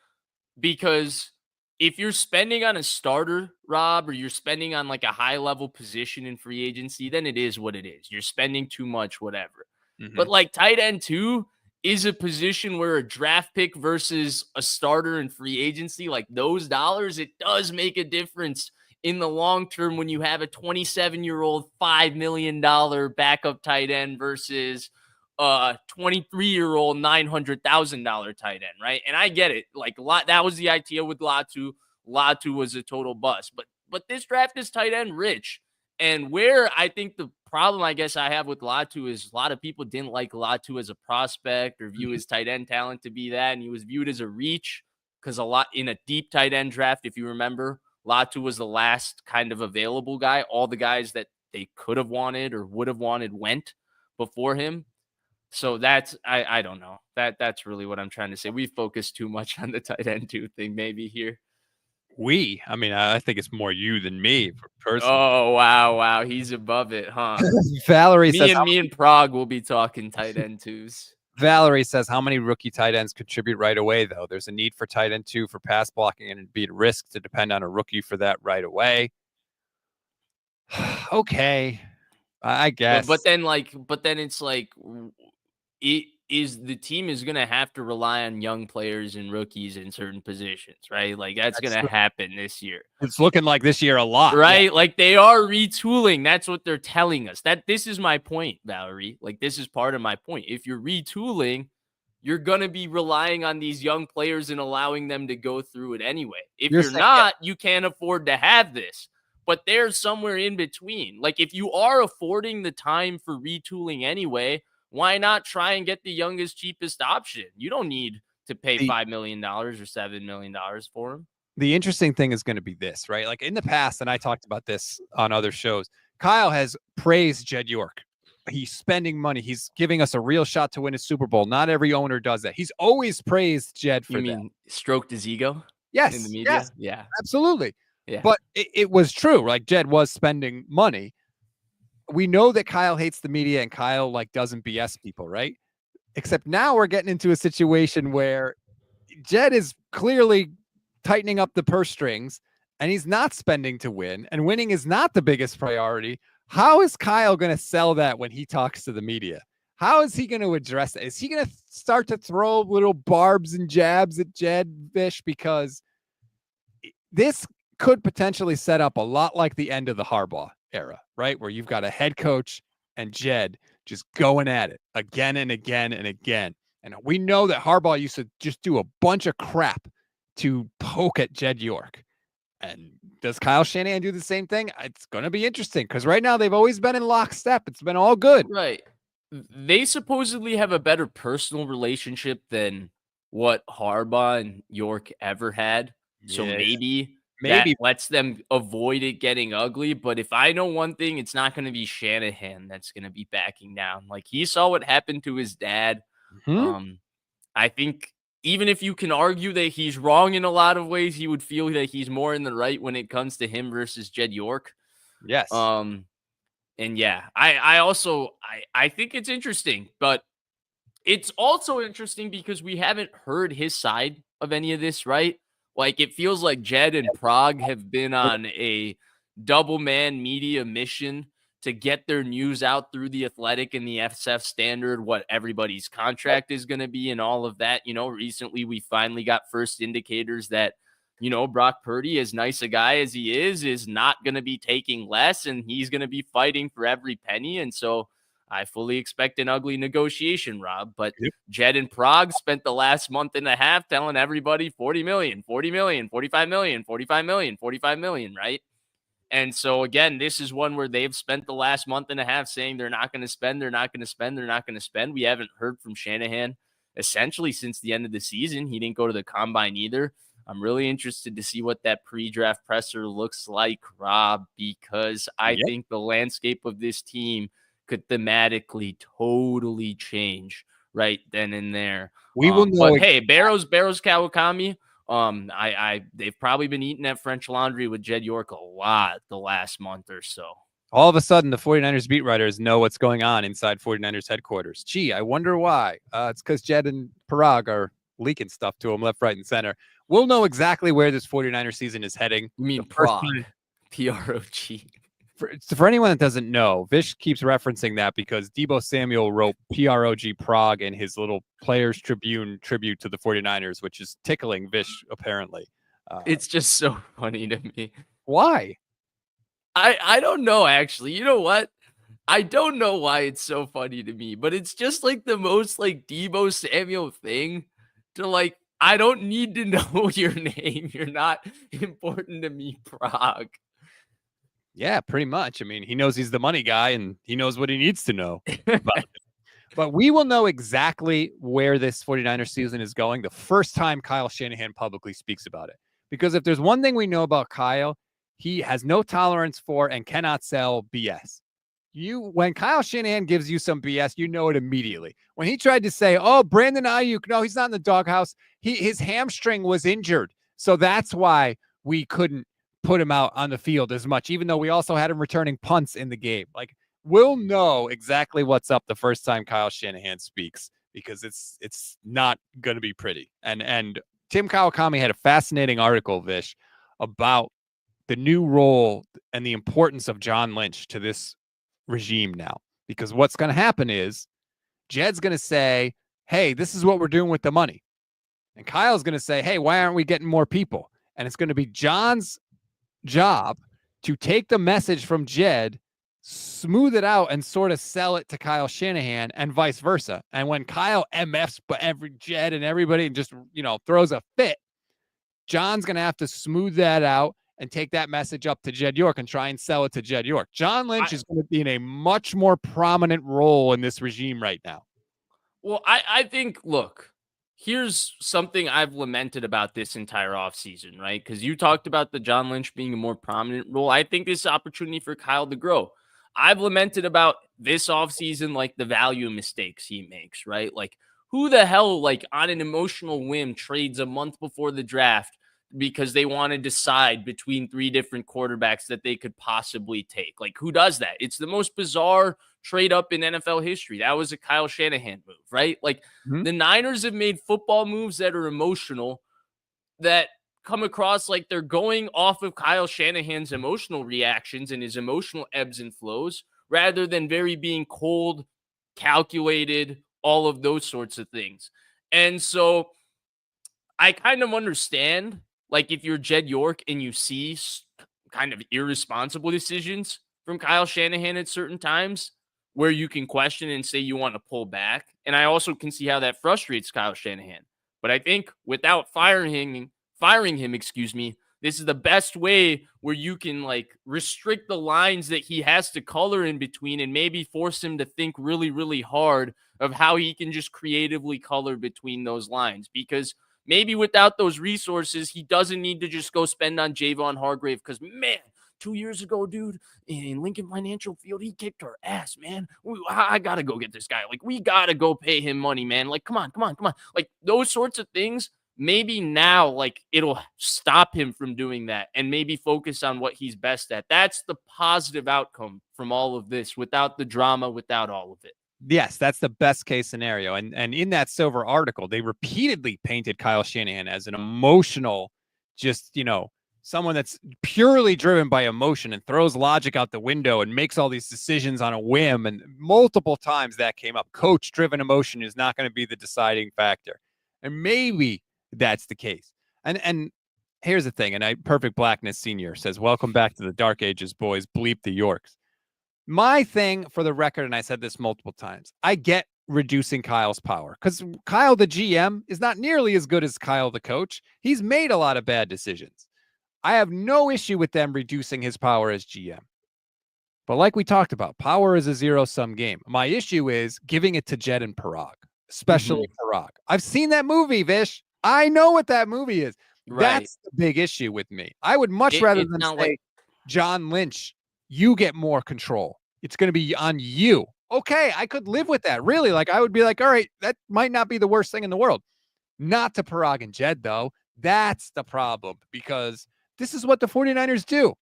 because if you're spending on a starter, Rob, or you're spending on like a high level position in free agency, then it is what it is. You're spending too much, whatever. But like tight end too is a position where a draft pick versus a starter in free agency, like those dollars, it does make a difference in the long term when you have a 27-year-old $5 million backup tight end versus a 23-year-old $900,000 tight end, right? And I get it. Like that was the idea with Latu. Latu was a total bust, but this draft is tight end rich. And where I think the problem I guess I have with Latu is a lot of people didn't like Latu as a prospect or view his tight end talent to be that, and he was viewed as a reach because a lot in a deep tight end draft, if you remember, Latu was the last kind of available guy. All the guys that they could have wanted or would have wanted went before him. So that's I don't know. That's really what I'm trying to say. We focus too much on the tight end too thing maybe here. I mean, I think it's more you than me personally. Oh, wow. He's above it, huh? Valerie says me and Prague will be talking tight end twos. Valerie says, how many rookie tight ends contribute right away, though? There's a need for tight end 2 for pass blocking, and it'd be at risk to depend on a rookie for that right away. Okay, I guess. But then it's like the team is going to have to rely on young players and rookies in certain positions, right? Like that's going to happen this year. It's looking like this year a lot, right? Yeah. Like they are retooling. That's what they're telling us. This is my point, Valerie. Like this is part of my point. If you're retooling, you're going to be relying on these young players and allowing them to go through it anyway. If you're not, you can't afford to have this. But there's somewhere in between. Like if you are affording the time for retooling anyway, why not try and get the youngest, cheapest option? You don't need to pay $5 million or $7 million for him. The interesting thing is going to be this, right? Like in the past, and I talked about this on other shows, Kyle has praised Jed York. He's spending money. He's giving us a real shot to win a Super Bowl. Not every owner does that. He's always praised Jed for that. Stroked his ego? Yes. In the media? Yes, yeah. Absolutely. Yeah. But it was true. Like Jed was spending money. We know that Kyle hates the media and Kyle doesn't BS people, right? Except now we're getting into a situation where Jed is clearly tightening up the purse strings and he's not spending to win, and winning is not the biggest priority. How is Kyle going to sell that when he talks to the media? How is he going to address it? Is he going to start to throw little barbs and jabs at Jed Fish? Because this could potentially set up a lot like the end of the Harbaugh era, right? Where you've got a head coach and Jed just going at it again and again and again. And we know that Harbaugh used to just do a bunch of crap to poke at Jed York. And does Kyle Shanahan do the same thing? It's going to be interesting because right now they've always been in lockstep. It's been all good. Right. They supposedly have a better personal relationship than what Harbaugh and York ever had. So maybe that lets them avoid it getting ugly. But if I know one thing, it's not going to be Shanahan that's going to be backing down. Like he saw what happened to his dad. I think even if you can argue that he's wrong in a lot of ways, he would feel that he's more in the right when it comes to him versus Jed York. Yes. And yeah, I think it's interesting, but it's also interesting because we haven't heard his side of any of this, right? Like it feels like Jed and Prague have been on a double man media mission to get their news out through the Athletic and the SF Standard, what everybody's contract is going to be and all of that. Recently we finally got first indicators that, Brock Purdy, as nice a guy as he is not going to be taking less, and he's going to be fighting for every penny. And so I fully expect an ugly negotiation, Rob. But Jed and Prague spent the last month and a half telling everybody 40 million, 40 million, 45 million, 45 million, 45 million, right? And so, again, this is one where they've spent the last month and a half saying they're not going to spend, they're not going to spend, they're not going to spend. We haven't heard from Shanahan essentially since the end of the season. He didn't go to the combine either. I'm really interested to see what that pre-draft presser looks like, Rob, because I think the landscape of this team could thematically totally change right then and there. We will know. But hey, Barrows Kawakami, they've probably been eating that French Laundry with Jed York a lot the last month or so. All of a sudden, the 49ers beat writers know what's going on inside 49ers headquarters. Gee, I wonder why. It's because Jed and Parag are leaking stuff to him left, right, and center. We'll know exactly where this 49ers season is heading. You mean Prague. P-R-O-G. For anyone that doesn't know, Vish keeps referencing that because Deebo Samuel wrote P-R-O-G Prague in his little Players Tribune tribute to the 49ers, which is tickling Vish, apparently. It's just so funny to me. Why? I don't know, actually. You know what? I don't know why it's so funny to me, but it's just like the most like Deebo Samuel thing to like, I don't need to know your name. You're not important to me, Prague. Yeah, pretty much. I mean, he knows he's the money guy and he knows what he needs to know. But we will know exactly where this 49ers season is going the first time Kyle Shanahan publicly speaks about it. Because if there's one thing we know about Kyle, he has no tolerance for and cannot sell BS. When Kyle Shanahan gives you some BS, you know it immediately. When he tried to say, oh, Brandon Ayuk, no, he's not in the doghouse. His hamstring was injured. So that's why we couldn't put him out on the field as much, even though we also had him returning punts in the game. Like, we'll know exactly what's up the first time Kyle Shanahan speaks, because it's not going to be pretty. And Tim Kawakami had a fascinating article, Vish, about the new role and the importance of John Lynch to this regime now. Because what's going to happen is Jed's going to say, hey, this is what we're doing with the money. And Kyle's going to say, hey, why aren't we getting more people? And it's going to be John's job to take the message from Jed, smooth it out, and sort of sell it to Kyle Shanahan, and vice versa. And when Kyle MFs but every Jed and everybody and just, throws a fit, John's going to have to smooth that out and take that message up to Jed York and try and sell it to Jed York. John Lynch is going to be in a much more prominent role in this regime right now. Well, I think, look, here's something I've lamented about this entire offseason, right? Because you talked about the John Lynch being a more prominent role. I think this is an opportunity for Kyle to grow. I've lamented about this offseason, like the value mistakes he makes, right? Like, who the hell, like, on an emotional whim trades a month before the draft because they want to decide between 3 different quarterbacks that they could possibly take? Like, who does that? It's the most bizarre trade up in NFL history. That was a Kyle Shanahan move, right? Like, the Niners have made football moves that are emotional, that come across like they're going off of Kyle Shanahan's emotional reactions and his emotional ebbs and flows, rather than very being cold, calculated, all of those sorts of things. And so I kind of understand, like, if you're Jed York and you see kind of irresponsible decisions from Kyle Shanahan at certain times where you can question and say you want to pull back. And I also can see how that frustrates Kyle Shanahan. But I think without firing him, this is the best way where you can, like, restrict the lines that he has to color in between and maybe force him to think really, really hard of how he can just creatively color between those lines. Because maybe without those resources, he doesn't need to just go spend on Javon Hargrave, because, man, 2 years ago, dude, in Lincoln Financial Field, he kicked our ass, man. I got to go get this guy. Like, we got to go pay him money, man. Like, come on. Like, those sorts of things, maybe now, like, it'll stop him from doing that and maybe focus on what he's best at. That's the positive outcome from all of this, without the drama, without all of it. Yes, that's the best case scenario. And in that Silver article, they repeatedly painted Kyle Shanahan as an emotional, just, someone that's purely driven by emotion and throws logic out the window and makes all these decisions on a whim. And multiple times that came up. Coach-driven emotion is not going to be the deciding factor. And maybe that's the case. And here's the thing. And Perfect Blackness Senior says, welcome back to the dark ages, boys. Bleep the Yorks. My thing, for the record, and I said this multiple times, I get reducing Kyle's power, because Kyle, the GM, is not nearly as good as Kyle, the coach. He's made a lot of bad decisions. I have no issue with them reducing his power as GM. But like we talked about, power is a zero-sum game. My issue is giving it to Jed and Parag, especially Parag. I've seen that movie, Vish. I know what that movie is. Right. That's the big issue with me. I would much rather than say, John Lynch, you get more control. It's going to be on you. Okay, I could live with that. Really, like, I would be like, all right, that might not be the worst thing in the world. Not to Parag and Jed, though. That's the problem, because this is what the 49ers do.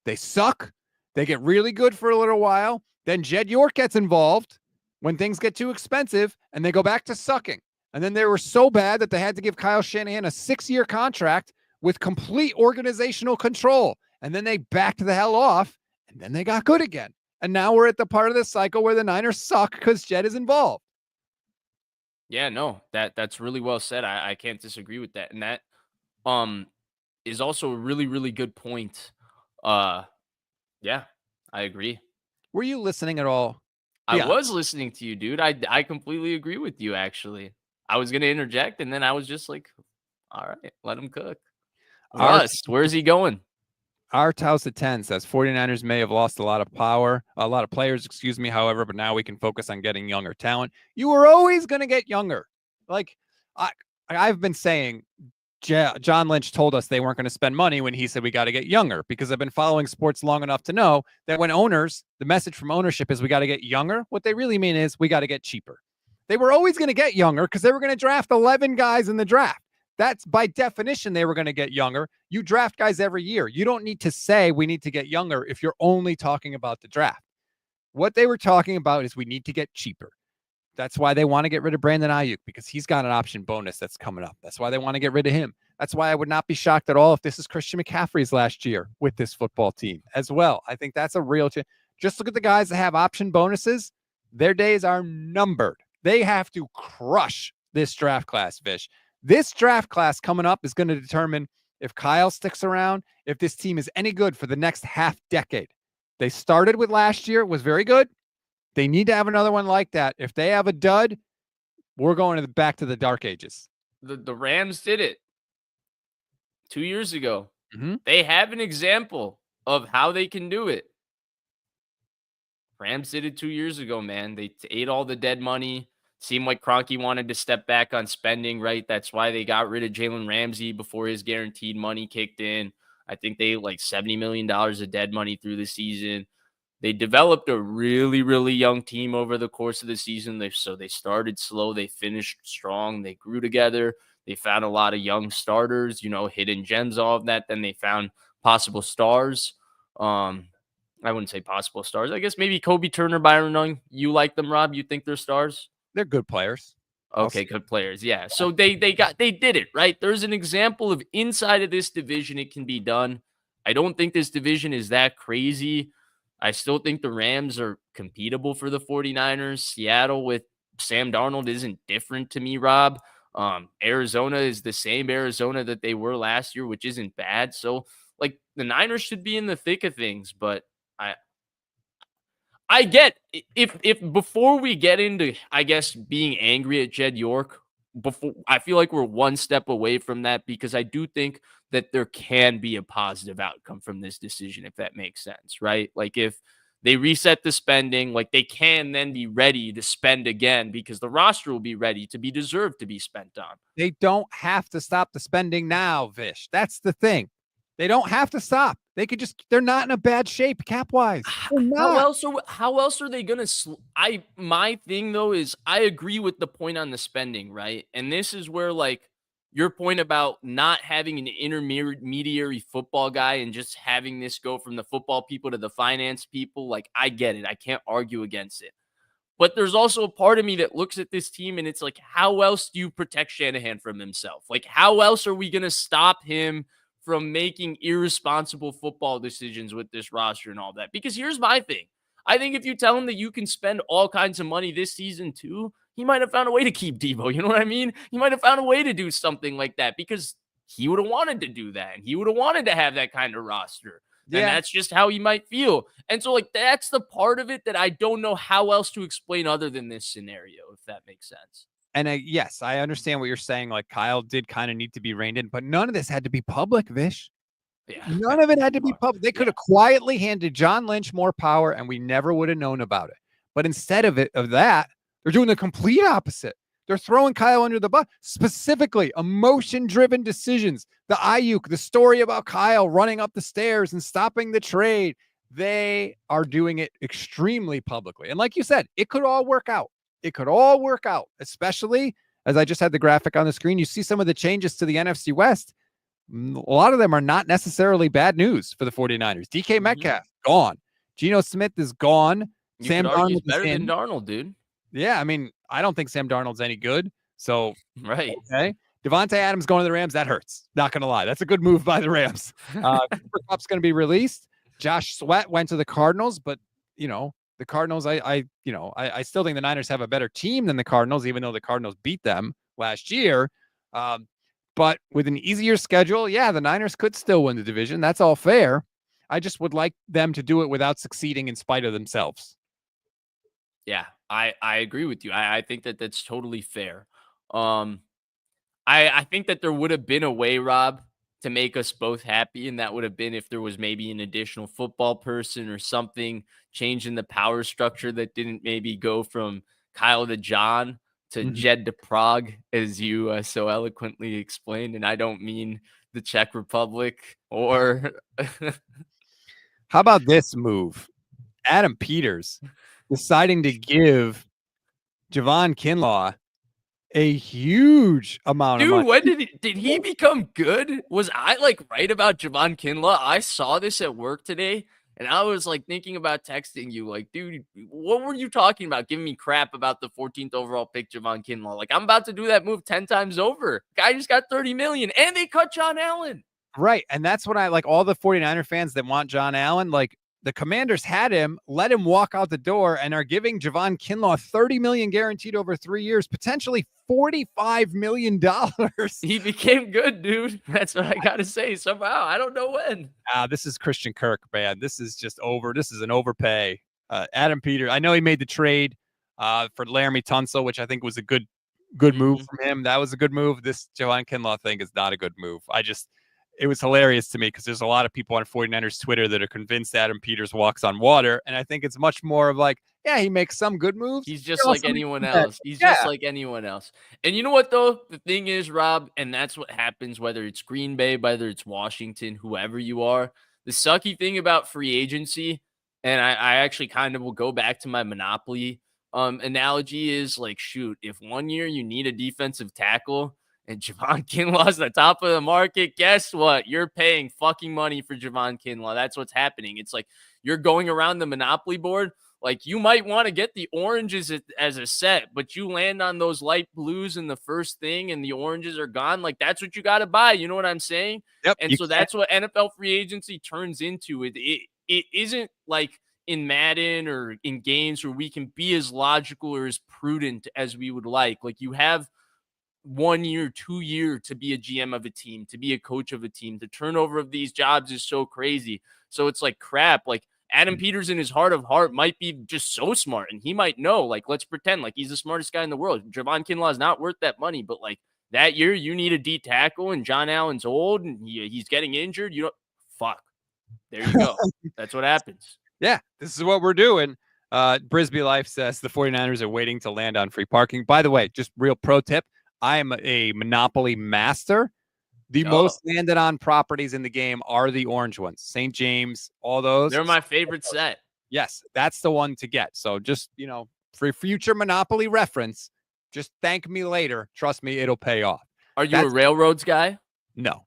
They suck. They get really good for a little while. Then Jed York gets involved when things get too expensive, and they go back to sucking. And then they were so bad that they had to give Kyle Shanahan a 6-year contract with complete organizational control. And then they backed the hell off, and then they got good again. And now we're at the part of the cycle where the Niners suck because Jed is involved. Yeah, no, that's really well said. I can't disagree with that. And that is also a really, really good point. Yeah, I agree. Were you listening at all? I was listening to you, dude. I completely agree with you, actually. I was going to interject, and then I was just like, all right, let him cook. Russ, where's he going? Our House at 10 says 49ers may have lost a lot of players, however, but now we can focus on getting younger talent. You were always going to get younger. Like I've been saying, John Lynch told us they weren't going to spend money when he said we got to get younger, because I've been following sports long enough to know that when the message from ownership is we got to get younger, what they really mean is we got to get cheaper. They were always going to get younger because they were going to draft 11 guys in the draft. That's by definition, they were going to get younger. You draft guys every year. You don't need to say we need to get younger if you're only talking about the draft. What they were talking about is we need to get cheaper. That's why they want to get rid of Brandon Ayuk, because he's got an option bonus that's coming up. That's why they want to get rid of him. That's why I would not be shocked at all if this is Christian McCaffrey's last year with this football team as well. I think that's a real just look at the guys that have option bonuses. Their days are numbered. They have to crush this draft class, Vish. This draft class coming up is going to determine if Kyle sticks around, if this team is any good for the next half decade. They started with last year, was very good. They need to have another one like that. If they have a dud, we're going back to the dark ages. The Rams did it 2 years ago. Mm-hmm. They have an example of how they can do it. Rams did it 2 years ago, man. They ate all the dead money. Seemed like Kroenke wanted to step back on spending, right? That's why they got rid of Jalen Ramsey before his guaranteed money kicked in. I think they like $70 million of dead money through the season. They developed a really, really young team over the course of the season. So they started slow. They finished strong. They grew together. They found a lot of young starters, hidden gems, all of that. Then they found possible stars. I wouldn't say possible stars. I guess maybe Kobe Turner, Byron Young. You like them, Rob? You think they're stars? They're good players. Okay, good players. Yeah. So they did it, right? There's an example of inside of this division it can be done. I don't think this division is that crazy. I still think the Rams are competitive for the 49ers. Seattle with Sam Darnold isn't different to me, Rob. Arizona is the same Arizona that they were last year, which isn't bad. So, like, the Niners should be in the thick of things, but I get if before we get into, I guess, being angry at Jed York, I feel like we're one step away from that, because I do think that there can be a positive outcome from this decision, if that makes sense, right? Like if they reset the spending, like they can then be ready to spend again, because the roster will be ready to be deserved to be spent on. They don't have to stop the spending now, Vish. That's the thing. They don't have to stop. They could they're not in a bad shape cap-wise. How else are they going to my thing though is I agree with the point on the spending, right? And this is where like your point about not having an intermediary football guy and just having this go from the football people to the finance people, like I get it. I can't argue against it. But there's also a part of me that looks at this team and it's like, how else do you protect Shanahan from himself? Like, how else are we going to stop him from making irresponsible football decisions with this roster and all that? Because here's my thing. I think if you tell him that you can spend all kinds of money this season too, he might have found a way to keep Debo. You know what I mean? He might have found a way to do something like that, because he would have wanted to do that. And he would have wanted to have that kind of roster. Yeah. And that's just how he might feel. And so like, that's the part of it that I don't know how else to explain other than this scenario, if that makes sense. And yes, I understand what you're saying. Like Kyle did kind of need to be reined in, but none of this had to be public, Vish. Yeah, none of it had to be public. They could have quietly handed John Lynch more power and we never would have known about it. But instead of that, they're doing the complete opposite. They're throwing Kyle under the bus, specifically emotion-driven decisions. The Ayuk, the story about Kyle running up the stairs and stopping the trade. They are doing it extremely publicly. And like you said, it could all work out. It could all work out, especially as I just had the graphic on the screen. You see some of the changes to the NFC West. A lot of them are not necessarily bad news for the 49ers. DK Metcalf, gone. Geno Smith is gone. You Sam could argue he's Darnold is better than in. Darnold, dude. Yeah, I mean, I don't think Sam Darnold's any good. So, Right. okay. Devontae Adams going to the Rams, that hurts. Not going to lie. That's a good move by the Rams. Cooper Kupp's going to be released. Josh Sweat went to the Cardinals, but, the Cardinals, I still think the Niners have a better team than the Cardinals, even though the Cardinals beat them last year. But with an easier schedule, yeah, the Niners could still win the division. That's all fair. I just would like them to do it without succeeding in spite of themselves. Yeah, I agree with you. I think that that's totally fair. I think that there would have been a way, Rob, to make us both happy, and that would have been if there was maybe an additional football person or something changing the power structure that didn't maybe go from Kyle to John to Jed to Prague, as you so eloquently explained. And I don't mean the Czech Republic or. How about this move? Adam Peters deciding to give Javon Kinlaw a huge amount of money. Dude, when did he become good? Was I right about Javon Kinlaw? I saw this at work today, and I was thinking about texting you, dude, what were you talking about? Giving me crap about the 14th overall pick, Javon Kinlaw. I'm about to do that move 10 times over. Guy just got $30 million, and they cut John Allen. Right, and that's what I like. All the 49er fans that want John Allen, the Commanders had him, let him walk out the door, and are giving Javon Kinlaw $30 million guaranteed over 3 years, potentially $45 million. He became good, dude. That's what I gotta say. Somehow, I don't know when. This is Christian Kirk, man. This is just over. This is an overpay. Adam Peters, I know he made the trade for Laramie Tunsil, which I think was a good move from him. That was a good move. This Javon Kinlaw thing is not a good move. It was hilarious to me because there's a lot of people on 49ers Twitter that are convinced Adam Peters walks on water. And I think it's much more of he makes some good moves. He's just like anyone else. He's just like anyone else. And you know what, though? The thing is, Rob, and that's what happens, whether it's Green Bay, whether it's Washington, whoever you are. The sucky thing about free agency, and I actually kind of will go back to my Monopoly analogy is shoot, if 1 year you need a defensive tackle, and Javon Kinlaw's the top of the market, guess what? You're paying fucking money for Javon Kinlaw. That's what's happening. It's you're going around the Monopoly board. You might want to get the oranges as a set, but you land on those light blues in the first thing and the oranges are gone. That's what you got to buy. You know what I'm saying? Yep. And so that's what NFL free agency turns into. It isn't in Madden or in games where we can be as logical or as prudent as we would like. You have 1 year, 2 year to be a GM of a team, to be a coach of a team. The turnover of these jobs is so crazy. So it's crap. Adam Peters in his heart of heart might be just so smart, and he might know, let's pretend he's the smartest guy in the world. Javon Kinlaw is not worth that money, but that year you need a D tackle and John Allen's old and he's getting injured. Fuck. There you go. That's what happens. Yeah, this is what we're doing. Brisbee Life says the 49ers are waiting to land on free parking. By the way, just real pro tip. I am a Monopoly master. The most landed on properties in the game are the orange ones. St. James, all those. They're my favorite set. Yes, that's the one to get. So just, for future Monopoly reference, just thank me later. Trust me, it'll pay off. Are you a railroads guy? No.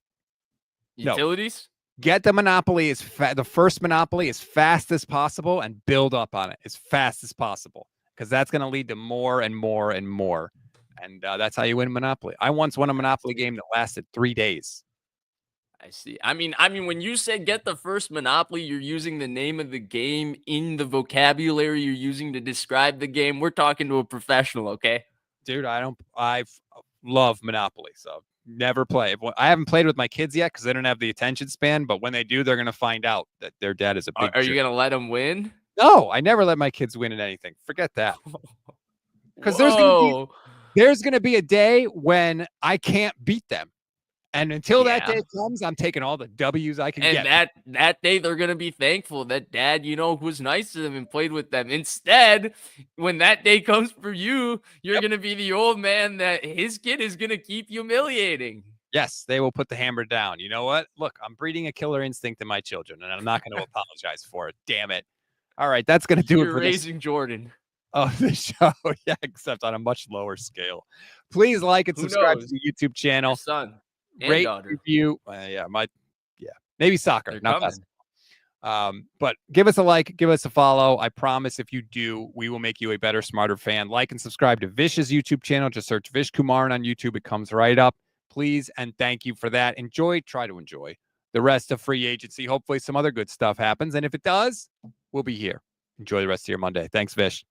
Utilities? No. Get the Monopoly, the first Monopoly as fast as possible and build up on it as fast as possible because that's going to lead to more and more and more. And that's how you win Monopoly. I once won a Monopoly game that lasted 3 days. I see. I mean, when you say get the first Monopoly, you're using the name of the game in the vocabulary you're using to describe the game. We're talking to a professional, okay? Dude, I love Monopoly, so never play. I haven't played with my kids yet because they don't have the attention span, but when they do, they're going to find out that their dad is a big Are you going to let them win? No, I never let my kids win at anything. Forget that. Because there's going to be a day when I can't beat them. And until that day comes, I'm taking all the W's I can get. And that day, they're going to be thankful that dad, was nice to them and played with them. Instead, when that day comes for you, you're going to be the old man that his kid is going to keep humiliating. Yes, they will put the hammer down. You know what? Look, I'm breeding a killer instinct in my children, and I'm not going to apologize for it. Damn it. All right, that's going to do it for raising Jordan. Oh, the show. Yeah, except on a much lower scale. Please like and subscribe to the YouTube channel. Your son and rate, daughter. review. Maybe soccer, They're not coming. basketball. But give us a like, give us a follow. I promise if you do, we will make you a better, smarter fan. Like and subscribe to Vish's YouTube channel. Just search Vish Kumaran on YouTube. It comes right up. Please and thank you for that. Try to enjoy the rest of free agency. Hopefully some other good stuff happens. And if it does, we'll be here. Enjoy the rest of your Monday. Thanks, Vish.